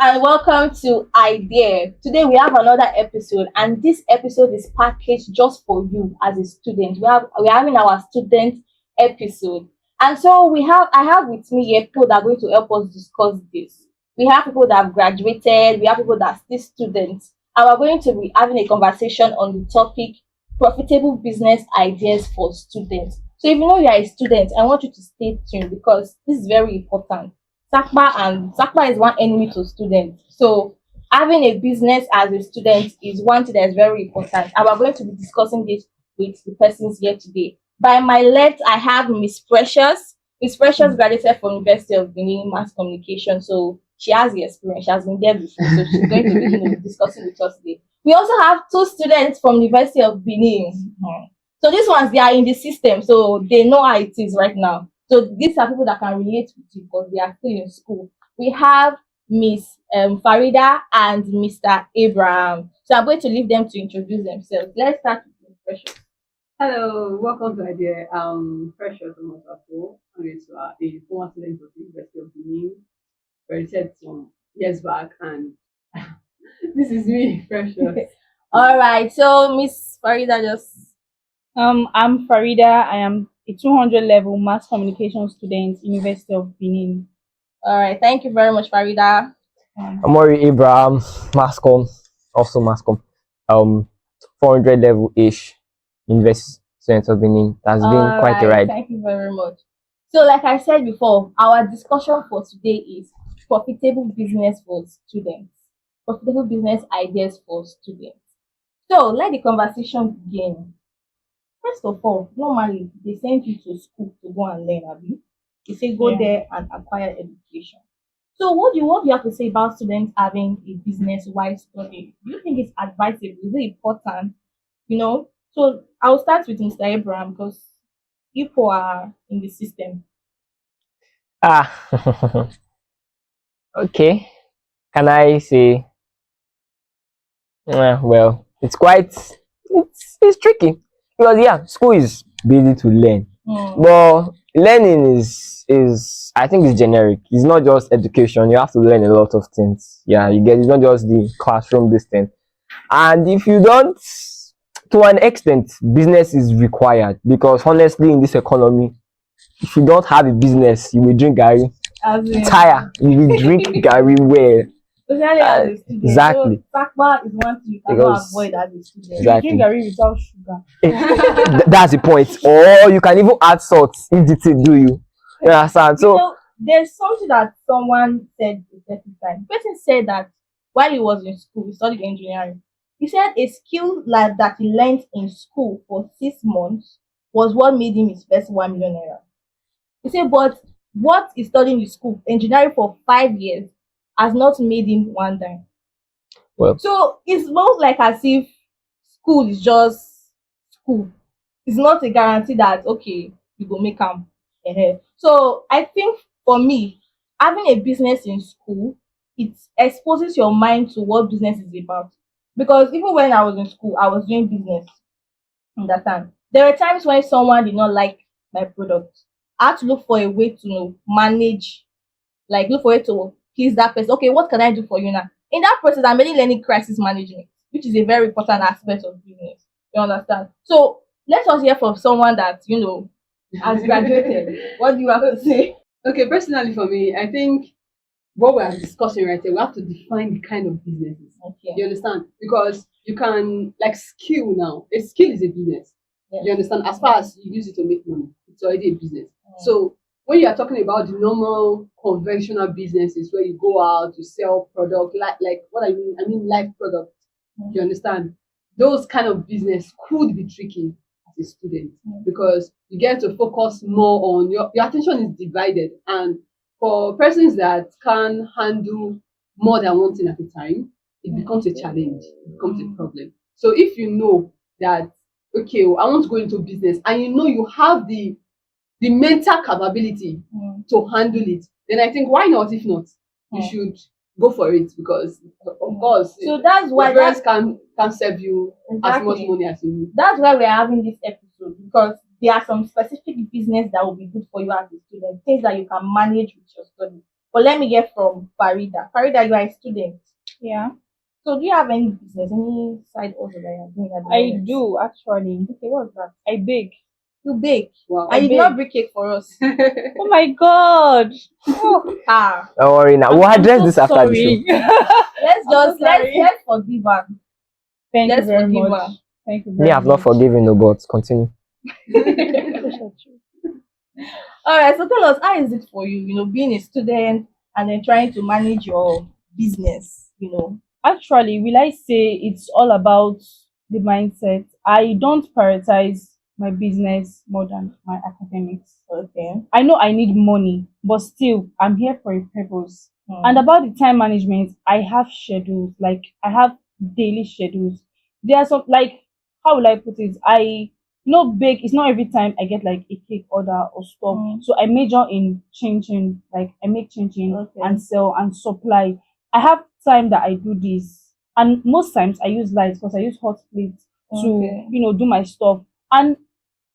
and welcome to Idea. Today we have another episode, and this episode is packaged just for you as a student. We're having our student episode, and so I have with me here people that are going to help us discuss this. We have people that have graduated, we have people that are still students, and we're going to be having a conversation on the topic profitable business ideas for students. So if you know you are a student, I want you to stay tuned because this is very important. Sakpa is one enemy to students. So having a business as a student is one thing that is very important. And we're going to be discussing this with the persons here today. By my left, I have Miss Precious. Miss Precious graduated from University of Benin Mass Communication. So she has the experience. She has been there before. So she's going to be discussing with us today. We also have two students from University of Benin. So these ones they are in the system, so they know how it is right now. So these are people that can relate with you because they are still in school. We have Miss Farida and Mr. Abraham. So I'm going to leave them to introduce themselves. Let's start with Miss Precious. Hello, welcome to Idea. Precious Omotapo. A former student of the University of Benin. Graduated some years back, and this is me, Precious. All right. So Miss Farida just I'm Farida. I am a 200 level mass communication student, University of Benin. all right. Thank you very much, Farida. Amori Abraham, Mascom, also Mascom, 400 level ish, University of Benin. That's been quite a ride. Thank you very much. So, like I said before, our discussion for today is profitable business for students, profitable business ideas for students. So, let the conversation begin. First of all, normally they send you to school to go and learn, Abi. They say go Yeah. there and acquire education. So what do you have to say about students having a business while studying? Do you think it's advisable? Is it important? So I'll start with Mr. Abraham because people are in the system. Ah, okay. Can I say, well, it's tricky because yeah, school is busy to learn, Hmm. but learning is I think it's generic. It's not just education. You have to learn a lot of things. Yeah, you get it's not just the classroom distance. And if you don't, to an extent, business is required because honestly, in this economy, if you don't have a business, you will drink Gary, As in, tire, you will drink Gary well. especially as a student. Exactly. So Sakba is one thing you cannot Because- avoid as a student. Exactly. You drink garri without sugar. That's the point. Or you can even add salt if the thing do you. You understand? So There's something that someone said a certain time. The person said that while he was in school, he studied engineering. He said a skill like that he learned in school for 6 months was what made him his first 1 million naira. He said, but what he studied in school, engineering for 5 years, has not made him one dime. well, So it's not like as if school is just school. It's not a guarantee that okay, you go make them. So I think for me, having a business in school, it exposes your mind to what business is about. Because even when I was in school, I was doing business. Understand? There were times when someone did not like my product. I had to look for a way to manage, like look for a way to please that person. Okay, what can I do for you now? In that process, I'm really learning crisis management, which is a very important aspect of business. You understand? So let us hear from someone that has graduated. What do you have to say? Okay, personally for me, I think what we are discussing right here, we have to define the kind of businesses. Okay. You understand? Because you can like skill now. A skill is a business. Yeah. You understand? As far as you use it to make money, it's already a business. So when you are talking about the normal conventional businesses where you go out to sell product, like what I mean live product. You understand? Those kind of business could be tricky as a student because you get to focus more on your attention is divided, and for persons that can handle more than one thing at a time, it becomes a challenge, it becomes a problem. So if you know that okay, I want to go into business and you know you have the mental capability to handle it, then I think why not? If not, you should go for it because of course So that's why your parents can serve you as much Exactly. money as you need. That's why we're having this episode because there are some specific business that will be good for you as a student, things that you can manage with your study. But let me get from Farida. Farida, you are a student. Yeah, So do you have any business, any side hustle that you're doing at the I moment? do actually. Okay, what's that? I bake. You bake. Wow. And I you did not bake. bake cake for us. Oh my god. Oh, Ah. Don't worry now. We'll I'm address so this after the show. sorry. Let's I'm so just sorry. let's forgive her. Thank you Let's very forgive much. her. Thank you Me, very I've not much. forgiven no, but continue. All right, so tell us, how is it for you, being a student and then trying to manage your business? Actually, will I say it's all about the mindset? I don't prioritize my business more than my academics. Okay. I know I need money, but still, I'm here for a purpose. And Hmm. about the time management, I have schedules, like I have daily schedules. There are some, like, how will I put it? Bake, it's not every time I get like a cake order or stuff. Mm. So I major in changing, like I make changing Okay. and sell and supply. I have time that I do this. And most times I use lights because I use hot plates to, Okay. do my stuff. And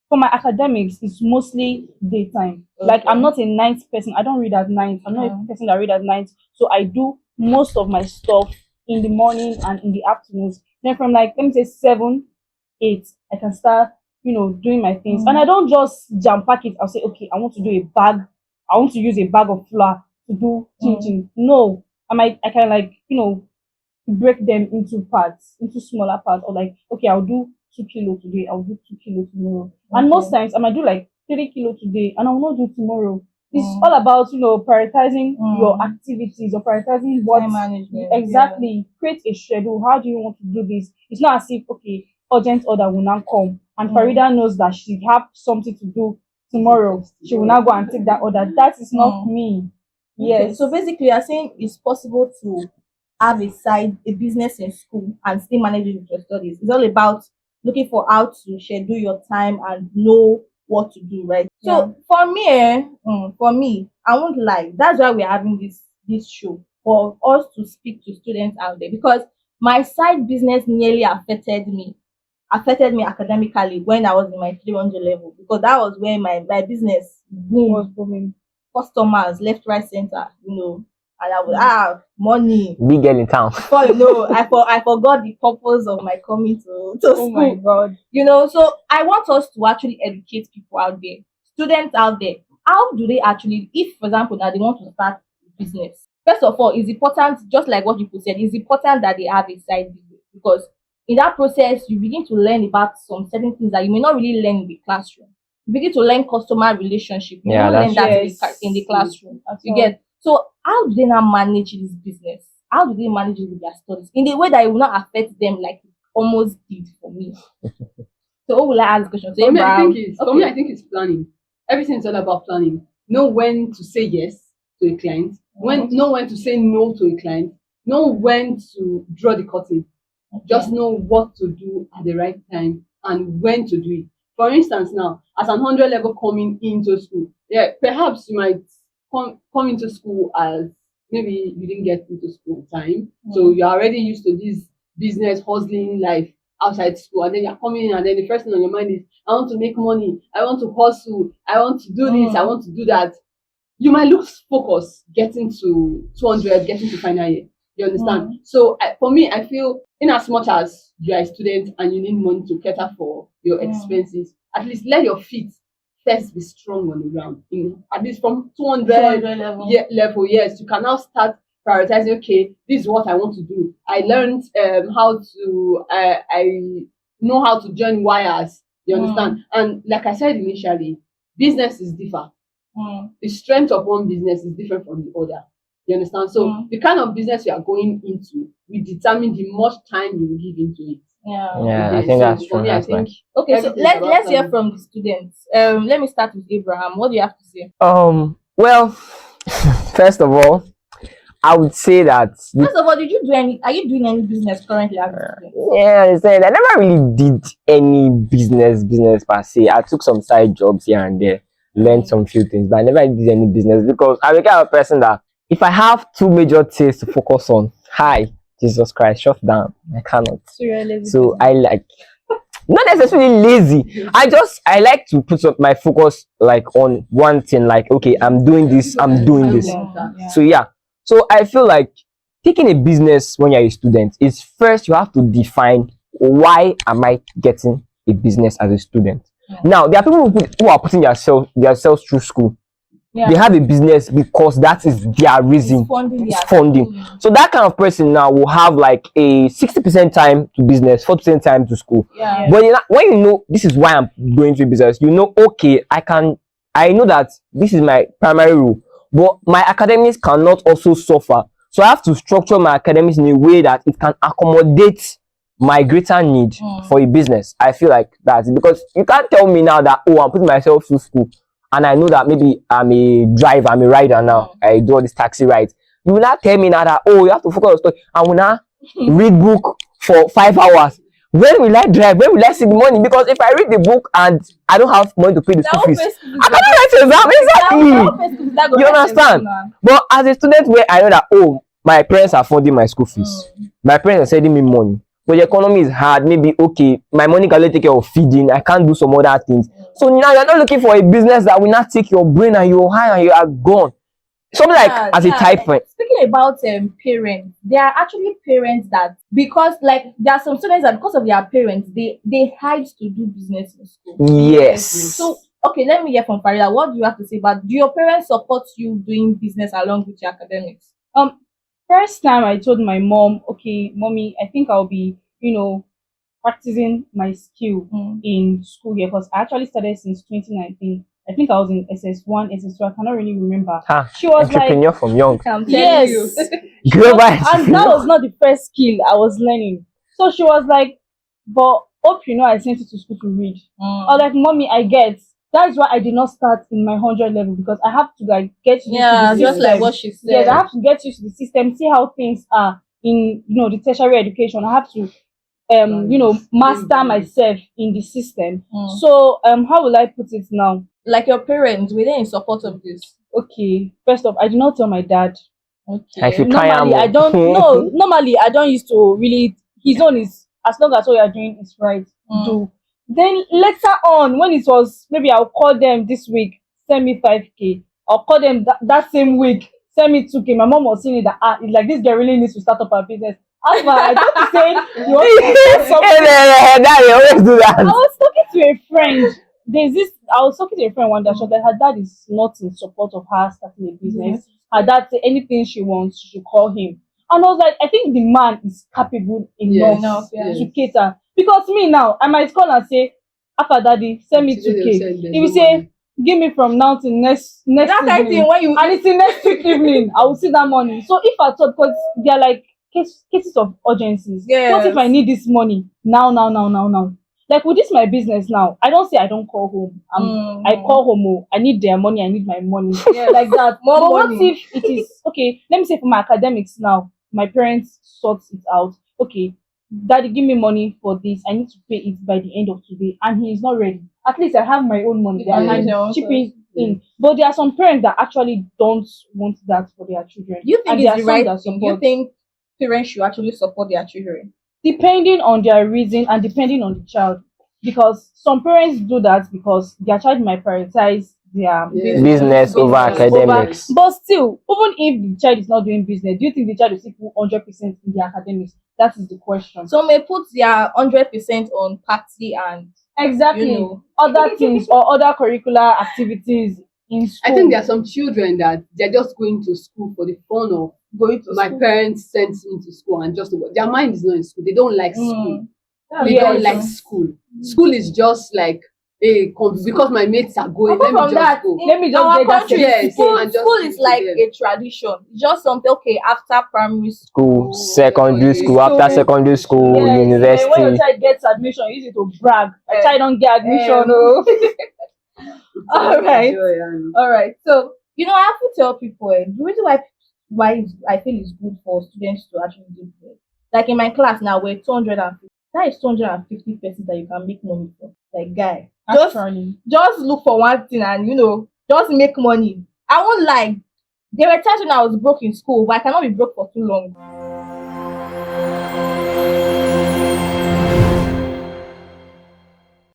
for my academics, it's mostly daytime. Like I'm Okay. not a night person. I don't read at night. I'm not a Mm. person that read at night. So I do most of my stuff in the morning and in the afternoons. Then from like let me say 7, 8, I can start, doing my things. And I don't just jam pack it. I'll say, okay, I want to do a bag. I want to use a bag of flour to do Mm. chin. No. I can like, break them into parts, into smaller parts, or like, okay, I'll do 2 kilo today, I'll do 2 kilo tomorrow. And most Okay. times I might do like 3 kilo today and I will not do tomorrow. It's Mm. all about, prioritizing your Mm. activities or prioritizing what Time management. exactly. Create a schedule. How do you want to do this? It's not as if okay, urgent order will now come and Mm. Farida knows that she have something to do tomorrow. She will now go and take that order. That is not Mm. me. Okay. Yes. So basically, you're saying it's possible to have a business in school and still manage it with your studies. It's all about looking for how to schedule your time and know what to do, right? Yeah. So for me, I won't lie. That's why we're having this show for us to speak to students out there because my side business nearly affected me academically when I was in my 300 level because that was where my business Was boomed, booming. customers left, right, center, and I would Mm. have money. Big girl in town. Before you know, I forgot the purpose of my coming to Oh my school. god. So I want us to actually educate people out there, students out there. How do they actually, if for example now they want to start a business? First of all, it's important, just like what people said, it's important that they have a side business because in that process you begin to learn about some certain things that you may not really learn in the classroom. You begin to learn customer relationship. You may Yeah, not learn that's that Yes. in the classroom. At You all. get so how do they now manage this business? How do they manage it with their studies in a way that it will not affect them like it almost did for me? So who will I ask the question to? For me, I think Abraham. it's for me, I think it's planning. Everything's all about planning. Know when to say yes to a client, know when to say no to a client, know when to draw the curtain. Just know what to do at the right time and when to do it. For instance, now as an 100 level coming into school, yeah, perhaps you might come into school as maybe you didn't get into school on time, so you're already used to this business hustling life outside school, and then you're coming in, and then the first thing on your mind is, I want to make money, I want to hustle, I want to do this, I want to do that. You might lose focus getting to 200, getting to final year. You understand? So for me, I feel in as much as you are a student and you need money to cater for your expenses, at least let your feet first be strong on the ground. At least from 200 level. level, yes, you can now start prioritizing. Okay, this is what I want to do. I learned how to. I know how to join wires. You understand? And like I said initially, businesses differ. The strength of one business is different from the other. You understand? So the kind of business you are going into will determine the much time you will give into it. Yeah. Yeah, I Okay, think so that's for true. me, I That's think nice. Okay, so everything is about let's hear planning. from the students. Let me start with Abraham. What do you have to say? Well, first of all, I would say that First of all, are you doing any business currently as a student? yeah, I understand. I never really did any business per se. I took some side jobs here and there, learned some few things, but I never did any business because I'm the kind of person that if I have two major things to focus on, hi, Jesus Christ, shut down. I cannot. So you're a lazy So person. I like not necessarily lazy. I like to put up my focus like on one thing, like okay, I'm doing this, I'm doing this. Yeah. So yeah. So I feel like taking a business when you're a student is first you have to define why am I getting a business as a student. Now there are people who are putting themselves through school. Yeah. They have a business because that is their reason. It's funding. So that kind of person now will have like a 60% time to business, 40% time to school. Yeah. But when you know this is why I'm going to business, you know, okay, I know that this is my primary role, but my academics cannot also suffer. So I have to structure my academics in a way that it can accommodate my greater need for a business. I feel like that's it, because you can't tell me now that, oh, I'm putting myself through school and I know that maybe I'm a driver, I'm a rider now, I do all these taxi rides. You will not tell me now that, oh, you have to focus on story. I will now read book for 5 hours. When will I drive? When will I see the money? Because if I read the book and I don't have money to pay the school fees, I cannot write exam. Exactly. You understand? But as a student where I know that, oh, my parents are funding my school fees, my parents are sending me money, but the economy is hard, maybe okay, my money can only take care of feeding, I can't do some other things. So now you're not looking for a business that will not take your brain and your hand and you are gone. Something like as a type. Speaking about parents, there are actually parents that, because like there are some students that because of their parents they hide to do business in school. Yes. So okay, let me hear from Farida. What do you have to say about, do your parents support you doing business along with your academics? First time I told my mom, okay, mommy, I think I'll be, practicing my skill in school here, because I actually started since 2019. I think I was in SS1, SS2. I cannot really remember. She was entrepreneur like, from young. I'm telling yes, you. and that was not the first skill I was learning. So she was like, but hope you know I sent you to school to read. I was like, mommy, I get. That's why I did not start in my 100 level, because I have to like get used to the system. Just like what she said. Yes, I have to get used to the system, see how things are in the tertiary education. I have to master myself in the system. So how will I put it now? Like your parents, were they in support of this? Okay, first off, I did not tell my dad. I feel Normally I don't no, normally I don't used to really, his own is as long as what you are doing is right, do. Then later on, when it was maybe I'll call them this week, send me 5k. I'll call them that same week, send me 2k. My mom was saying that it's like this girl really needs to start up her business. As far I don't say you want to start something. They always do that. I was talking to a friend. I was talking to a friend one day. She was like, her dad is not in support of her starting a business. Her dad say anything she wants, she should call him. And I was like, I think the man is capable enough to cater. Because me now, I might call and say, after daddy, send me 2k. If you say, give me from now till next that kind of thing, when you and it's the next week evening, I will see that money. So if I thought, because they are like cases of urgencies. What if I need this money now? Like with this my business now, I don't say I don't call home. I call home. I need their money. I need my money. Like that. But money. What if it is okay? Let me say for my academics now, my parents sort it out. Okay, daddy, give me money for this. I need to pay it by the end of today, and he is not ready. At least I have my own money. I'm chipping in. But there are some parents that actually don't want that for their children. You think and it's the right thing? You think parents should actually support their children? Depending on their reason and depending on the child, because some parents do that because their child might prioritize their business over academics. But still, even if the child is not doing business, do you think the child will still put 100% in their academics? That is the question. Some may put their 100% on party and other things or other curricular activities in school. I think there are some children that they're just going to school for the fun of going to my parents sent me to school and just their mind is not in school. They don't like school. They don't like school. School is just like because my mates are going. Let me just go. Let me just get that. School is like a tradition. It's just something after primary school, secondary school, after secondary school, university. When your child gets admission, you use it to brag. My child don't get admission. All right. So I have to tell people the reason why I feel it's good for students to actually do this. Like in my class now, we're 250. That is 250 persons that you can make money from. Like, guy, just look for one thing and just make money. I won't lie. There were times when I was broke in school, but I cannot be broke for too long.